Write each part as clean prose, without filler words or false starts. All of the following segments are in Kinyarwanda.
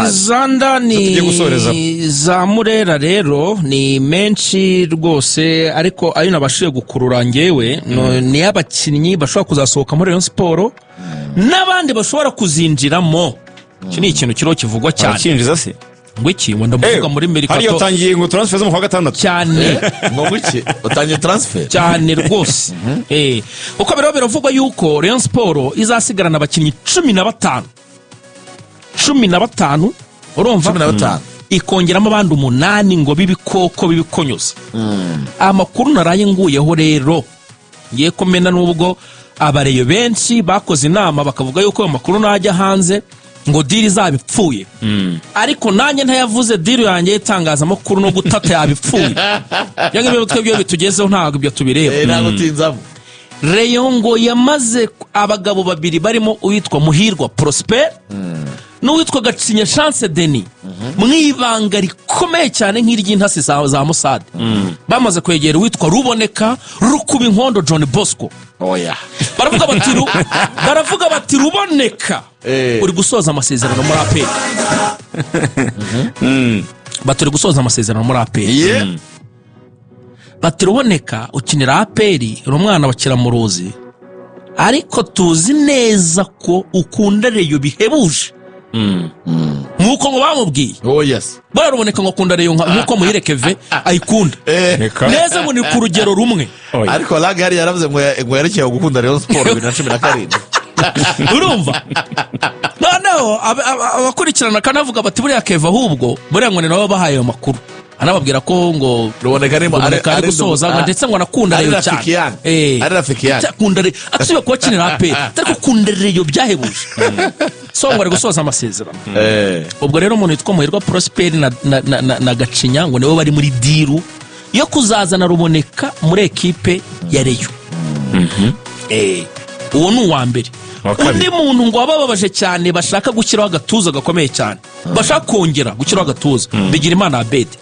izandani za Murera rero ni menshi rwose, ariko ayo nabashije gukurura ngewe ni abakinnyi bashobora kuzasohoka muri Rayon Sport n'abandi bashobora kuzinjiramo. Iki ni ikintu kiro kivugwa cyane. Akinjiza se ngwiki ngo ndavuga muri Mercato. Hari yatangiye ngo transfer zo mu kwa gatandatu cyane. Ngo ngwiki utangiye transfer cyane rwose. Uko bero biravugwa yuko Rayon Sport izasigarana abakinnyi 15 urumva 15 ikongeramo abandi 8 ngo bibikoko bibikonyoza. Amakuru naraye nguyeho rero ngiye komena nubwo abareyo benshi bakoze inama bakavuga yuko ayo makuru najya hanze ngo diri zabipfuye. Ariko nanjye ntayavuze diri yanjye itangaza amakuru no gutata yabipfuye. Yange byo twebyo bitugezeho ntago ibyo tubireba. Ntago tinzamo. Rayon ngo yamaze abagabo babiri barimo uwitwa Muhirwa Prosper n'uwitwa Gacinya Chance Denis mwibanga rikomeye cyane nk'iry'intasi za Musade. Bamaze kwegera uwitwa Ruboneka Rukuba Inkondo John Bosco. Oya. Baravuga bati Ruboneka uri gusoza amasezerano muri APR. Baturi gusoza amasezerano muri APR. Bati Ruboneka ukinira APR uri umwana wa Kiramuruzi, ariko tuzi neza ko ukunda Rayon bihebuje. Nkuko ngo bamubwiye. Oh yes. Bara Ruboneka ngo akunda Rayon nkuko Muhire Keve ayikunda. Neza ngo ni ku rugero rumwe. Ariko Lagari yaravuze ngo yerekeye gukunda Rayon Sport 2017. Urumva? Noneho abakurikirana kanavuga bati buriya Keve ahubwo buriya ngo ni nabo bahaye ayo makuru. Anababwira ko ngo Ruboneka ari gusoza ndetse ngo anakunda Rayon cyane. Ari Rafikian. Akunda asubiye kuba kinira APR. Ariko kunda Rayon byahebuje. So ngo ari gusoza amasezerano. Ubwo rero umuntu yitwa Muhirwa Prosper na Gacinya ngo nibo bari muri diru yo kuzazana Ruboneka muri ekipe ya Rayon. Uwo ni uwa mbere. Undi muntu ngo abababaje cyane bashaka gukiraho agatuza gakomeye cyane. Bashaka kongera gukiraho agatuza. Bigirimana Abedi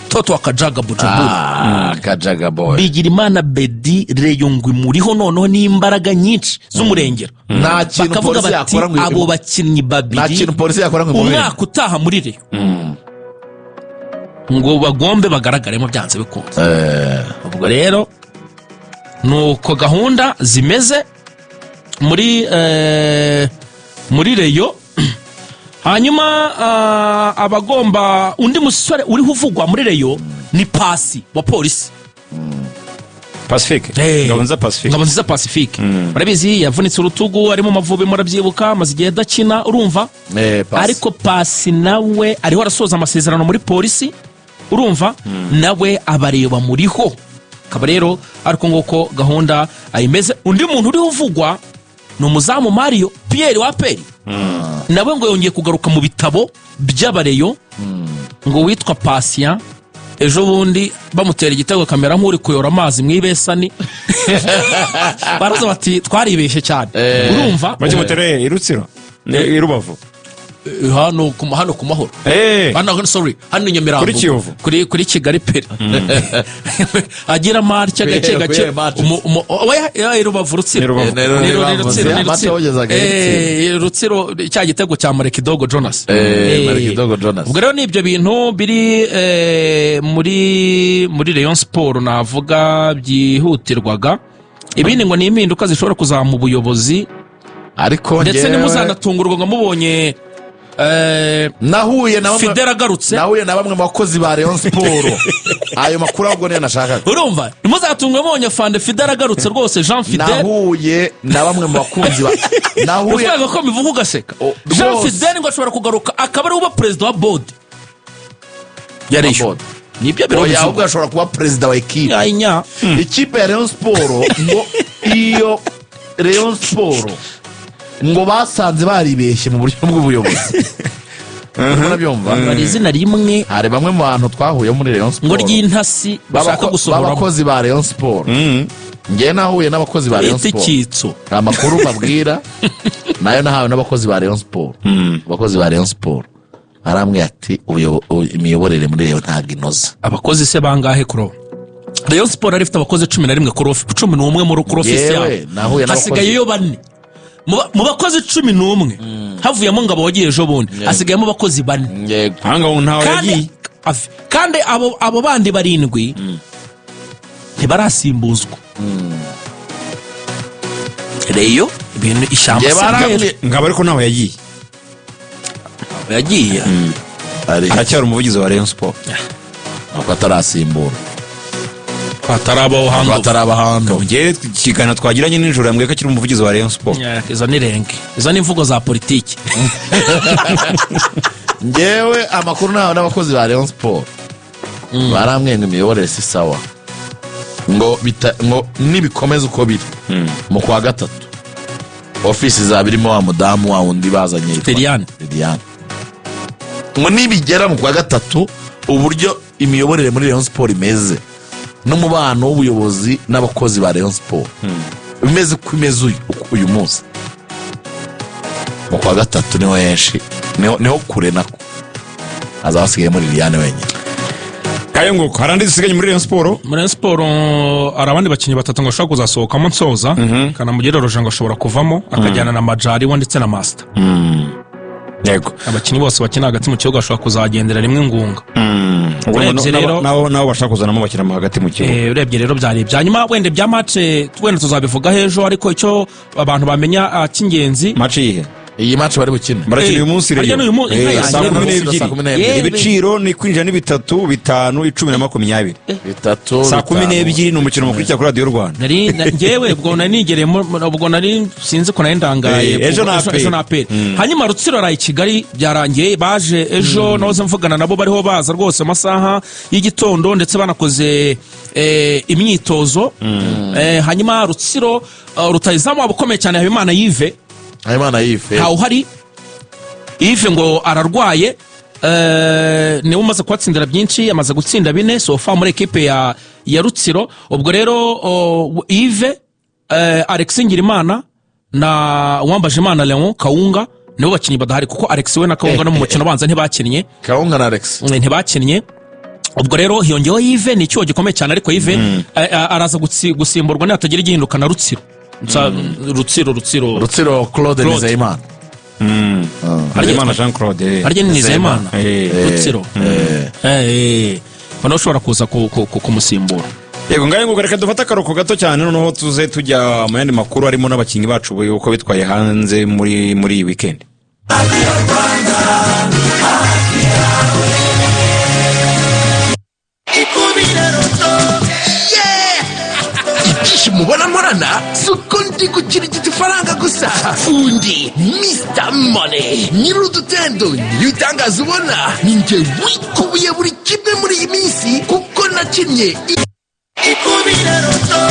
Toto akajaga Bujumbura. Kajaga boy. Bigirimana Bedi Rayon ngwi muriho noneho n'imbaraga nyinshi z'umurengero. Nta kintu polisi yakora ngo abo bakinnyi babiri. Nta kintu polisi yakora ngo umwaka utaha muri Rayon. Ngo bagombe bagaragaremo byanze bikunze. Ubwo rero nuko gahunda zimeze muri Rayon. Hanyuma abagomba undi musore uri huvugwa muri Rayon ni Pasi wa polisi. Pacifique. Ngabonza Pacifique. Barabizi yavunitse urutugu ari mu Mavubi murabyibuka maze igihe dakina urumva. Ariko Pasi nawe ariho arasoza amasezerano muri polisi urumva nawe abareyo bamuriho. Kaba rero ariko ngoko gahunda ayimeze. Undi muntu uri huvugwa no muzamu Mario Pierre wa APR. Nawe ngo yongeye kugaruka mu bitabo by'abareyo ngo witwa Patient. Ejo bundi bamutera igitego kamera nk'uri kuyora amazi mwibesani. Baraza bati twaribeshe cyane. Urumva bakimutereye irutsiro irubavu hano ku mahoro. Hano Nyamirambo kuri Kigali Peri. Agira marcha gace Rubavu Rutsiro. Rutsiro cya gitego cya Marekidogo Jonas. Ubwo rero ni ibyo bintu biri muri Rayon Sport navuga byihutirwaga. Ibindi ngo ni impinduka zishobora kuzamu buyobozi, ariko ndetse nimuzanatungurwa ngo mubonye nahuye na Fidel agarutse. Nahuye na bamwe mu bakozi ba Rayon Sport. Ayo makuru ahubwo niyo nashakaga. Urumva nimuzatungwe mubonye Fande Fidel agarutse rwose. Jean Fidel nahuye na bamwe mu bakunzi ba nahuye ko mivuga ugaseka. Jean Fidel ngo ashobora kugaruka akaba ari uba president wa board ya Rayon. Nibyo biro oya ahubwo ashobora kuba president wa equipe. Ainya Ikipe ya Rayon Sport ngo iyo Rayon Sport ngo basanze baribeshye mu buryo bw'ubuyobozi. Murabyumva bari izina rimwe. Hari bamwe mu bantu twahuye muri Rayon Sport ngo ry'intasi bashaka gusohora abakozi ba Rayon Sport. Ngiye nahuye n'abakozi ba Rayon Sport. Itikitso amakuru babwira nayo nahawe n'abakozi ba Rayon Sport. Abakozi ba Rayon Sport aramwe ati imiyoborere muri Rayon ntabwo inoze. Abakozi se bangahe kuro? Rayon Sport arifite abakozi 11 kuri 11 muri kuri ofisi yabo. Hasigaye yo bane. mu bakozi 11 havuyemo Ngabo wagiye ejo bundi hasigayemo abakozi 4 yego hanga ntawe yagiye kandi abo bandi 7 ntibarasimbuzwa reyo ibintu ishyamba Ngabo ariko ntawe yagiye aracyari umuvugizi wa Rayon Sport nuko atarasimbura atarabahanga ngewe ikiganiro twagiranye nijoro yambwiye ko akiri umuvugizi wa Rayon Sport izo ni renge izo ni imvugo za politiki ngewe amakuru nawe n'abakozi ba Rayon Sport baramwenga imiyoborere si sawa ngo nibikomeza uko biri mu kwa gatatu ofisi za birimo wa mudamu wa undi bazanye Liliane ngo nibigera mu kwa gatatu uburyo imiyoborere muri Rayon Sport imeze n'umubano w'ubuyobozi n'abakozi ba Rayon Sport bimeze ko imeze uyu munsi mu kwa gatatu niho henshi niho kure nako azabasigaye muri Liliane wenyine Kayongo harandi zisigaye muri Rayon Sport hari abandi bakinnyi 3 ngo bashobora kuzasohokamo nsoza Kanamugire Roje ngo ashobora kuvamo akajyana na Majari we ndetse na Master yego abakinnyi bose bakina hagati mu kibuga bashobora kuzagendera rimwe ngunga nabo bashaka kuzanamo bakina hagati mu kibuga urebye rero byari byanyuma wende bya match wenda tuzabivuga hejo ariko icyo abantu bamenya cy'ingenzi match yihe iyi match bari bukina barakina uyu munsi rero saa 12 ibiciro ni kwinjira ni 3 5 10 na 20 saa 12 ni umukino mukuru cya Radio Rwanda ngewe ubwo nari nigeremo ubwo nari sinzi ko nari ndangaye ejo na apel hanyuma Rutsiro rayi Kigali byarangiye baje ejo noze mvugana nabo bariho baza rwose amasaha y'igitondo ndetse banakoze imyitozo hanyuma Rutsiro rutayizamu abukomeye cyane Habimana Yves ntawe uhari Yves ngo ararwaye niwe umaze kubatsindira byinshi yamaze gutsinda 4 sofa muri ekipe ya Rutsiro ubwo rero Yves Alex Ngirimana na Uwambajimana Leon Kaunga nibo bakinnyi badahari kuko Alex we na Kaunga no mu mukino banza ntibakinnye Kaunga na Alex ntibakinnye ubwo rero hiyongeyeho Yves ni cyo gikomeye cyane ariko Yves araza gusimburwa n'atagira igihinduka na Rutsiro Rutsiro Claude Nizeyimana Nizeyimana Jean Claude arye Nizeyimana Rutsiro bano ushobora kuza kumusimbura yego ngaye ngo reka dufata akaruhuko gato cyane noneho tuze tujya mu yandi makuru harimo n'abakinnyi bacu uko bitwaye hanze muri iyi weekend mubona morana suko ndi gukirigita ifaranga gusa undi Mr Money nyir'udutendo nyir'itangazo ubona ninjye wikubiye buri kimwe muri iyi minsi kuko nakinnye ikubira roto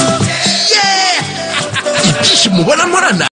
mubona morana